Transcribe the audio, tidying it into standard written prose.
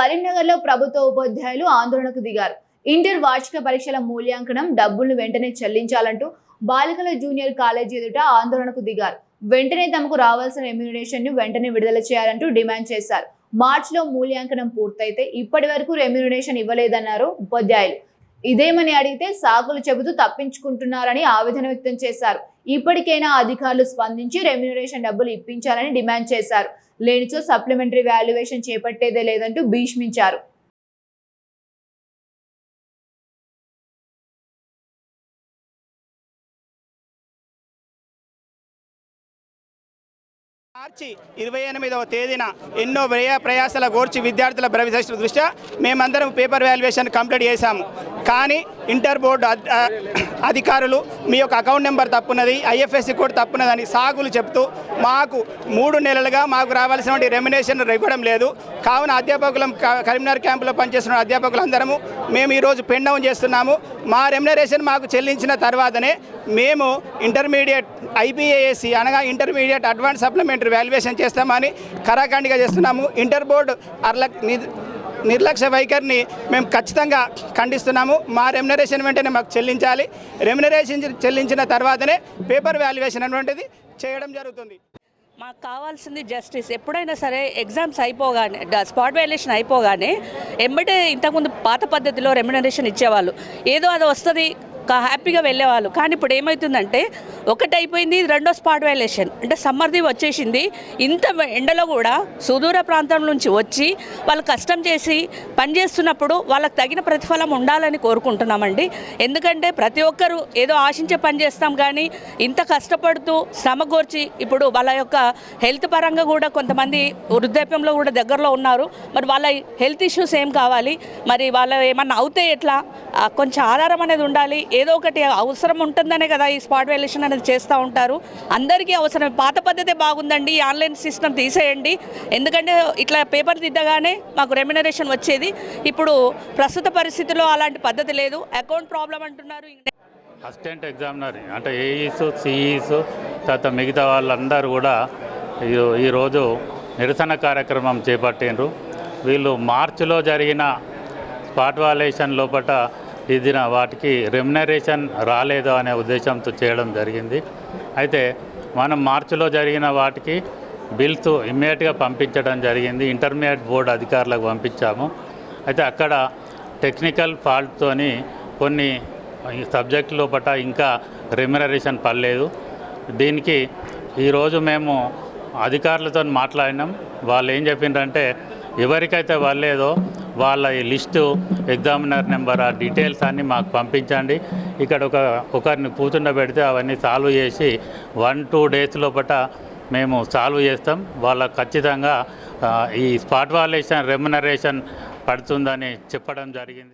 కరీంనగర్లో ప్రభుత్వ ఉపాధ్యాయులు ఆందోళనకు దిగారు. ఇంటర్ వార్షిక పరీక్షల మూల్యాంకనం డబ్బులను వెంటనే చెల్లించాలంటూ బాలికల జూనియర్ కాలేజీ ఎదుట ఆందోళనకు దిగారు. వెంటనే తమకు రావాల్సిన రెమ్యూనరేషన్ ను వెంటనే విడుదల చేయాలంటూ డిమాండ్ చేశారు. మార్చిలో మూల్యాంకనం పూర్తయితే ఇప్పటి వరకు రెమ్యూనరేషన్ ఇవ్వలేదన్నారు ఉపాధ్యాయులు. ఇదేమని అడిగితే సాకులు చెబుతూ తప్పించుకుంటున్నారని ఆవేదన వ్యక్తం చేశారు. ఇప్పటికైనా అధికారులు స్పందించి రెమ్యూనరేషన్ డబ్బులు ఇప్పించాలని డిమాండ్ చేశారు. లేనిచో సప్లిమెంటరీ వాల్యుయేషన్ చేపట్టేదే లేదంటూ భీష్మించారు. మార్చి 28వ తేదీన ఎన్నో ప్రయాసాల గోర్చి విద్యార్థుల భవిష్యత్తు దృష్ట్యా మేమందరం పేపర్ వాల్యుయేషన్ కంప్లీట్ చేశాము. కానీ ఇంటర్ బోర్డు అధికారులు మీ యొక్క అకౌంట్ నెంబర్ తప్పున్నది, ఐఎఫ్ఎస్సి కోడ్ తప్పున్నదని సాగులు చెప్తూ మాకు 3 నెలలుగా మాకు రావాల్సిన రెమ్యునరేషన్ ఇవ్వడం లేదు. కావున అధ్యాపకులం కరీంనగర్ క్యాంపులో పనిచేస్తున్న అధ్యాపకులందరము మేము ఈరోజు పెన్ డౌన్ చేస్తున్నాము. మా రెమ్యునరేషన్ మాకు చెల్లించిన తర్వాతనే మేము ఇంటర్మీడియట్ IPASC అనగా ఇంటర్మీడియట్ అడ్వాన్స్ సప్లిమెంటరీ వాల్యుయేషన్ చేస్తామని కరాఖండిగా చేస్తున్నాము. ఇంటర్ బోర్డు నిర్లక్ష్య వైఖరిని మేము ఖచ్చితంగా ఖండిస్తున్నాము. మా రెమ్యునరేషన్ వెంటనే మాకు చెల్లించాలి. రెమ్యునరేషన్ చెల్లించిన తర్వాతనే పేపర్ వాల్యుయేషన్ అనేటువంటిది చేయడం జరుగుతుంది. మాకు కావాల్సింది జస్టిస్. ఎప్పుడైనా సరే ఎగ్జామ్స్ అయిపోగానే స్పాట్ వాల్యుయేషన్ అయిపోగానే ఎంబటే ఇంతకుముందు పాత పద్ధతిలో రెమ్యునరేషన్ ఇచ్చేవాళ్ళు. ఏదో అది వస్తుంది హ్యాపీగా వెళ్ళేవాళ్ళు. కానీ ఇప్పుడు ఏమవుతుందంటే ఒకటి అయిపోయింది, రెండో స్పాట్ వాల్యుయేషన్ అంటే సమ్మర్ది వచ్చేసింది. ఇంత ఎండలో కూడా సుదూర ప్రాంతం నుంచి వచ్చి వాళ్ళు కష్టం చేసి పనిచేస్తున్నప్పుడు వాళ్ళకి తగిన ప్రతిఫలం ఉండాలని కోరుకుంటున్నామండి. ఎందుకంటే ప్రతి ఒక్కరూ ఏదో ఆశించే పని చేస్తాం, కానీ ఇంత కష్టపడుతూ శ్రమగోర్చి ఇప్పుడు వాళ్ళ యొక్క హెల్త్ పరంగా కూడా కొంతమంది వృద్ధాప్యంలో కూడా దగ్గరలో ఉన్నారు. మరి వాళ్ళ హెల్త్ ఇష్యూస్ ఏం కావాలి, మరి వాళ్ళ ఏమన్నా అవుతే ఎట్లా, కొంచెం ఆధారం అనేది ఉండాలి. ఏదో ఒకటి అవసరం ఉంటుందనే కదా ఈ స్పాట్ వాల్యుయేషన్ అనేది చేస్తూ ఉంటారు. అందరికీ అవసరం. పాత పద్ధతే బాగుందండి, ఆన్లైన్ సిస్టమ్ తీసేయండి. ఎందుకంటే ఇట్లా పేపర్ దిద్దగానే మాకు రెమ్యునరేషన్ వచ్చేది. ఇప్పుడు ప్రస్తుత పరిస్థితిలో అలాంటి పద్ధతి లేదు. అకౌంట్ ప్రాబ్లం అంటున్నారు. అసిస్టెంట్ ఎగ్జామినర్ అంటే ఏఈస్, సిఈస్ తర్వాత మిగతా వాళ్ళందరూ కూడా ఈరోజు నిరసన కార్యక్రమం చేపట్టిండ్రు. వీళ్ళు మార్చిలో జరిగిన స్పాట్ వాల్యుయేషన్ లోపల ఇదిన వాటికి రెమ్యునరేషన్ రాలేదు అనే ఉద్దేశంతో చేయడం జరిగింది. అయితే మనం మార్చిలో జరిగిన వాటికి బిల్స్ ఇమ్మీడియట్గా పంపించడం జరిగింది. ఇంటర్మీడియట్ బోర్డు అధికారులకు పంపించాము. అయితే అక్కడ టెక్నికల్ ఫాల్ట్తోని కొన్ని సబ్జెక్టు లోపల ఇంకా రెమ్యునరేషన్ పడలేదు. దీనికి ఈరోజు మేము అధికారులతో మాట్లాడినాం. వాళ్ళు ఏం చెప్పిండ్రంటే ఎవరికైతే వాళ్ళేదో వాళ్ళ లిస్టు, ఎగ్జామినర్ నెంబర్, ఆ డీటెయిల్స్ అన్నీ మాకు పంపించండి. ఇక్కడ ఒకరిని కూర్చుండబెడితే అవన్నీ సాల్వ్ చేసి 1-2 డేస్ లోపల మేము సాల్వ్ చేస్తాం. వాళ్ళకు ఖచ్చితంగా ఈ స్పాట్ వాల్యుయేషన్ రెమ్యునరేషన్ పడుతుందని చెప్పడం జరిగింది.